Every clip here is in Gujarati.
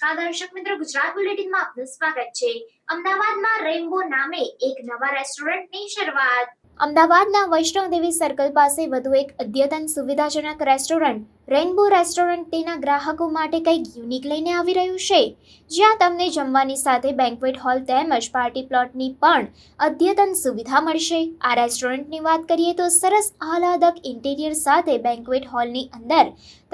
નમસ્કાર દર્શક મિત્રો, ગુજરાત બુલેટિનમાં આપનું સ્વાગત છે। અમદાવાદમાં રેઇનબો નામે એક નવા રેસ્ટોરન્ટની શરૂઆત। અમદાવાદના વૈષ્ણોદેવી સર્કલ પાસે વધુ એક અદ્યતન સુવિધાજનક રેસ્ટોરન્ટ રેઇનબો રેસ્ટોરન્ટ તેના ગ્રાહકો માટે કંઈક યુનિક લઈને આવી રહ્યું છે, જ્યાં તમને જમવાની સાથે બેન્ક્વેટ હોલ તેમજ પાર્ટી પ્લોટની પણ અદ્યતન સુવિધા મળશે। આ રેસ્ટોરન્ટની વાત કરીએ તો સરસ આહલાદક ઇન્ટિરિયર સાથે બેન્ક્વેટ હોલની અંદર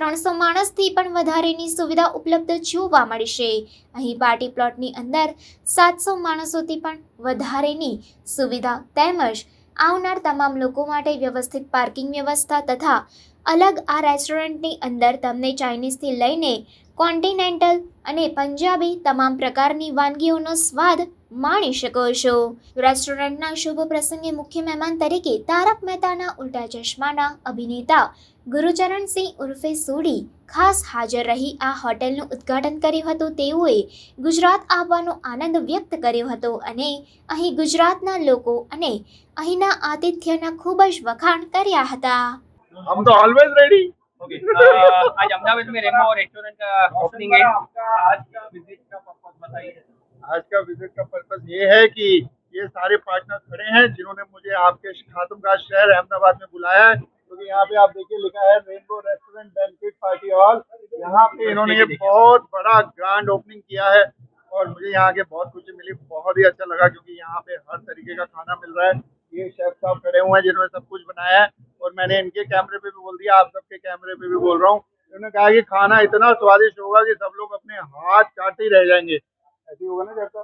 300 માણસથી પણ વધારેની સુવિધા ઉપલબ્ધ જોવા મળશે। અહીં પાર્ટી પ્લોટની અંદર 700 માણસોથી પણ વધારેની સુવિધા તેમજ આવનાર તમામ લોકો માટે વ્યવસ્થિત પાર્કિંગ વ્યવસ્થા તથા અલગ આ રેસ્ટોરન્ટની અંદર તમને ચાઇનીઝથી લઈને કોન્ટિનેન્ટલ અને પંજાબી તમામ પ્રકારની વાનગીઓનો સ્વાદ માણી શકો છો। રેસ્ટોરન્ટના શુભ પ્રસંગે મુખ્ય મહેમાન તરીકે તારક મહેતાના ઉલ્ટા ચશ્માના અભિનેતા ગુરુચરણસિંહ ઉર્ફે સોઢી ખાસ હાજર રહી આ હોટેલનું ઉદ્ઘાટન કર્યું હતું। તેઓએ ગુજરાત આવવાનો આનંદ વ્યક્ત કર્યો હતો અને અહીં ગુજરાતના લોકો અને અહીંના આતિથ્યના ખૂબ જ વખાણ કર્યા હતા। हम तो ऑलवेज रेडी। ओके आज अहमदाबाद में रेमो रेस्टोरेंट का ओपनिंग है। आज का विजिट का पर्पस बताइए। आज का विजिट का पर्पस ये है कि ये सारे पार्टनर खड़े हैं जिन्होंने मुझे आपके खातूनगाज शहर अहमदाबाद में बुलाया है, क्योंकि यहाँ पे आप देखिए लिखा है rainbow restaurant banquet party hall. यहाँ पे इन्होंने ये बहुत बड़ा ग्रैंड ओपनिंग किया है और मुझे यहाँ के बहुत खुशी मिली, बहुत ही अच्छा लगा, क्योंकि यहाँ पे हर तरीके का खाना मिल रहा है। ये शेफ साहब खड़े हुए हैं जिन्होंने सब कुछ बनाया है और मैंने इनके कैमरे पे भी बोल दिया, आप सबके कैमरे पे भी बोल रहा हूँ। उन्होंने कहा कि खाना इतना स्वादिष्ट होगा कि सब लोग अपने हाथ चाटते ही रह जाएंगे। ऐसे होगा ना जैसा,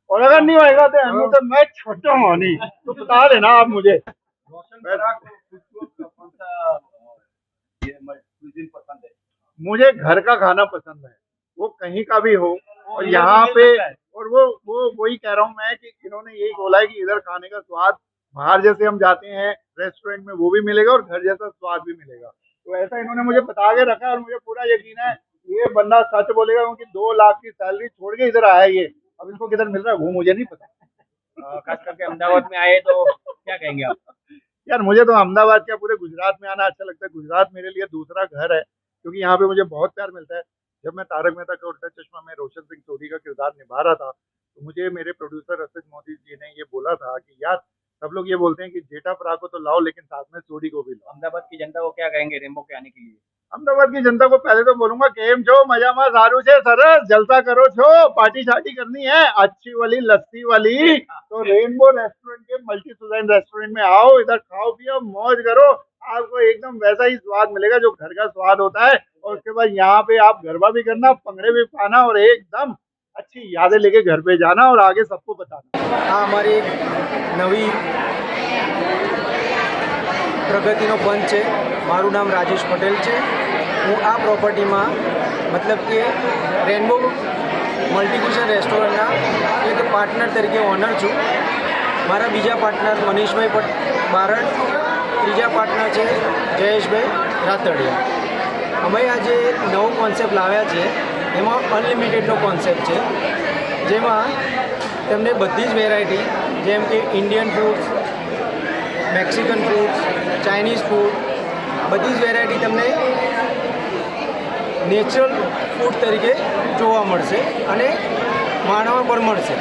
और अगर नहीं होएगा तो मैं छोटा हूँ नहीं, तो बता देना आप मुझे। मुझे घर का खाना पसंद है, वो कहीं का भी हो, और यहाँ पे और वो वही कह रहा हूँ मैं कि इन्होंने यही बोला है कि इधर खाने का स्वाद बाहर जैसे हम जाते हैं रेस्टोरेंट में वो भी मिलेगा और घर जैसा स्वाद भी मिलेगा। तो ऐसा इन्होंने मुझे बता के रखा है और मुझे पूरा यकीन है ये बंदा सच बोलेगा, क्योंकि 2 लाख की सैलरी छोड़ के इधर आया ये। अब इसको किधर मिल रहा है वो मुझे नहीं पता। खास करके अहमदाबाद में आए तो क्या कहेंगे आप? यार मुझे तो अहमदाबाद क्या पूरे गुजरात में आना अच्छा लगता है। गुजरात मेरे लिए दूसरा घर है, क्योंकि यहाँ पे मुझे बहुत प्यार मिलता है। जब मैं तारक मेहता का उल्टा चश्मा में रोशन सिंह सोढी का किरदार निभा रहा था, तो मुझे मेरे प्रोड्यूसर रसिद मोदी जी ने ये बोला था कि यार सब लोग ये बोलते हैं कि जेठा फरा को तो लाओ लेकिन साथ में सोढी को भी लाओ। अहमदाबाद की जनता को क्या कहेंगे रेमो के आने के लिए? अहमदाबाद की जनता को पहले तो बोलूंगा केम छो मजा में सारू छे सरस जलसा करो छो, पार्टी शार्टी करनी है अच्छी वाली लस्सी वाली तो रेनबो रेस्टोरेंट के मल्टी सुजाइन रेस्टोरेंट में आओ, इधर खाओ पियो मौज करो। आपको एकदम वैसा ही स्वाद मिलेगा जो घर का स्वाद होता है। और उसके बाद यहाँ पे आप गरबा भी करना, पंगड़े भी पाना और एकदम अच्छी यादें लेके घर पे जाना और आगे सबको बताना। हाँ, हमारी एक नवी પ્રગતિનો પંચ છે। મારું નામ રાજેશ પટેલ છે। હું આ પ્રોપર્ટીમાં મતલબ કે રેનબો મલ્ટીક્યુઝન રેસ્ટોરન્ટના એક પાર્ટનર તરીકે ઓનર છું। મારા બીજા પાર્ટનર મનીષભાઈ બારડ, ત્રીજા પાર્ટનર છે જયેશભાઈ રાતડિયા। અમે આજે નવો કોન્સેપ્ટ લાવ્યા છે, એમાં અનલિમિટેડનો કોન્સેપ્ટ છે, જેમાં તમને બધી જ વેરાયટી જેમ કે Indian food, Mexican food, Chinese food, બધી જ વેરાયટી તમને નેચરલ ફૂડ તરીકે જોવા મળશે અને માણવા પણ મળશે।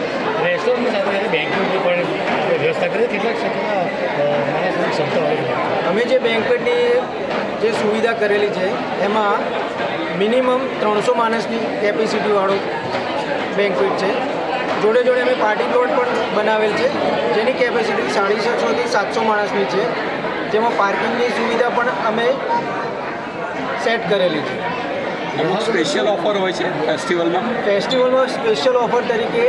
રેસ્ટોરન્ટની સાથે બેંકની પણ વ્યવસ્થા કરી કેટલા માણસની ક્ષમતા હોય? અમે જે બેન્ક્વેટની જે સુવિધા કરેલી છે એમાં મિનિમમ 300 માણસની કેપેસિટીવાળું બેન્ક્વેટ છે। જોડે જોડે અમે પાર્ટી પ્લોટ પણ બનાવેલ છે, જેની કેપેસિટી 650 થી 700 માણસની છે, જેમાં પાર્કિંગની સુવિધા પણ અમે સેટ કરેલી છે। સ્પેશિયલ ઓફર હોય છે ફેસ્ટિવલમાં? ફેસ્ટિવલમાં સ્પેશિયલ ઓફર તરીકે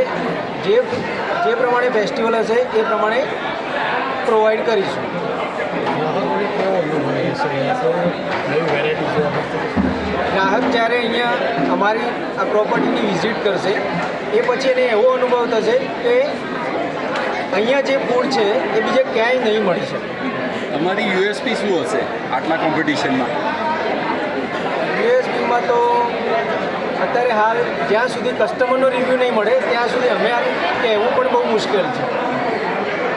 જે પ્રમાણે ફેસ્ટિવલ હશે એ પ્રમાણે પ્રોવાઈડ કરીશું। ગ્રાહક જ્યારે અહીંયા અમારી આ પ્રોપર્ટીની વિઝિટ કરશે એ પછી એને એવો અનુભવ થશે કે અહીંયા જે ફૂડ છે એ બીજે ક્યાંય નહીં મળી શકે। તમારી યુએસપી શું હશે આટલા કોમ્પિટિશનમાં? યુએસપીમાં તો અત્યારે હાલ જ્યાં સુધી કસ્ટમરનો રિવ્યૂ નહીં મળે ત્યાં સુધી અમે કહેવું પણ બહુ મુશ્કેલ છે।